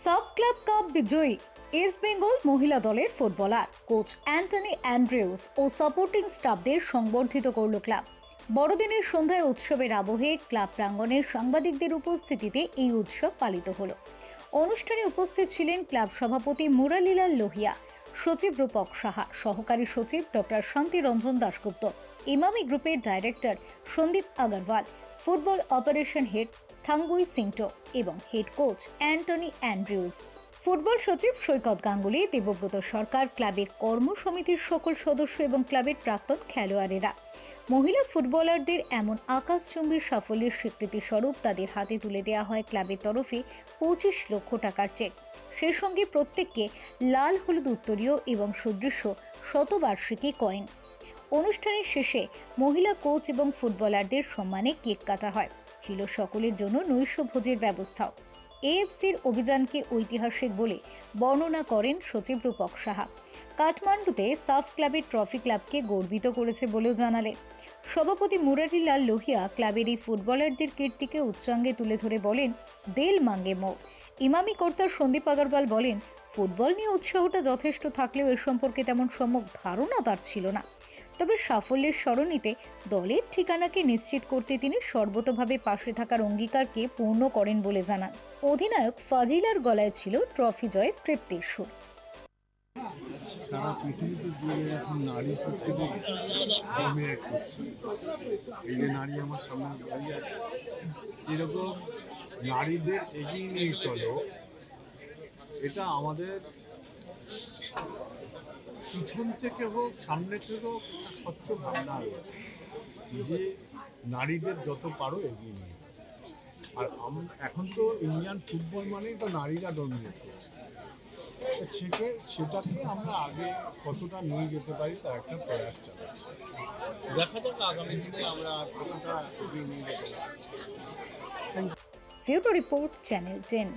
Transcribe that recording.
সাফ club cup বিজয়ী east Bengal মহিলা দলের ফুটবলার কোচ অ্যান্টনি অ্যান্ড্রিউস ও সাপোর্টিং স্টাফদের সংবর্ধিত করল ক্লাব। বড়দিনের সন্ধ্যায় উৎসবের আবহে ক্লাব প্রাঙ্গণের সাংবাদিকদের উপস্থিতিতে এই উৎসব পালিত হলো। অনুষ্ঠানে উপস্থিত ছিলেন ক্লাব সভাপতি মুরালিলাল লোহিয়া, সচিব রূপক সাহা, সহকারী সচিব ডক্টর শান্তি রঞ্জন দাশগুপ্ত, ইমামি গ্রুপের director Sandeep Agarwal, football operation head Thangboi Singto এবং head coach Antony Andrews. Football সচিব সৈকত গাঙ্গুলি, দেবব্রত সরকার, ক্লাবের কর্ম সমিতির সকল সদস্য এবং ক্লাবের প্রাক্তন খেলোয়াড়েরা মহিলা ফুটবলারদের এমন আকাশচুম্বী সাফল্যের স্বীকৃতি স্বরূপ তাদের হাতে তুলে দেওয়া হয় ক্লাবের তরফে 25 লক্ষ টাকার চেক। সেই সঙ্গে প্রত্যেককে লাল হলুদ উত্তরীয় এবং সদৃশ্য শতবার্ষিকী কয়েন। অনুষ্ঠানের শেষে মহিলা কোচ এবং ফুটবলারদের সম্মানে কেক কাটা হয়। ছিল সকলের জন্য নৈশ ভোজের ব্যবস্থাও। এএফসির অভিযানকে ঐতিহাসিক বলে বর্ণনা করেন সচিব রূপক সাহা। কাঠমান্ডুতে সাফ ক্লাবের ট্রফি ক্লাবকে গর্বিত করেছে বলেও জানালেন। সভাপতি মুরারিলাল লোহিয়া ক্লাবের এই ফুটবলারদের কীর্তিকে উচ্চাঙ্গে তুলে ধরে বলেন, দেল মাঙ্গে মোর। ইমামি কর্তা সন্দীপ আগরওয়াল বলেন, ফুটবল নিয়ে উৎসাহটা যথেষ্ট থাকলেও এ সম্পর্কে তেমন সম্যক ধারণা তার ছিল না। তবে সাফল্যের স্মরণীতে দলের ঠিকানাকে নিশ্চিত করতে তিনি সর্বতোভাবে পাশে থাকার অঙ্গীকারকে পূর্ণ করেন বলে জানান। অধিনায়ক ফাজিলার গলায় ছিল ট্রফি জয়ের তৃপ্তির সুর। সারা পৃথিবীতে জুড়ে এখন নারী শক্তিকে ডমিনেট করছে। এই যে নারী আমার সামনে দাঁড়িয়ে আছে, এরকম নারীদের এগিয়ে নিয়ে চলো, এটা আমাদের পিছন থেকে হোক সামনে থেকে হোক একটা স্বচ্ছ ভাবনা রয়েছে যে নারীদের যত পারো এগিয়ে নিয়ে। আর এখন তো ইন্ডিয়ান ফুটবল মানেই তো নারীরা ডমিনেট করছে। সেটাকে আমরা আগে কতটা নিয়ে যেতে পারি তার একটা প্রয়াস চালাচ্ছি। দেখা যাক আগামী দিনে আমরা কতটা এগিয়ে নিয়ে যেতে পারি। Bureau report, channel 10।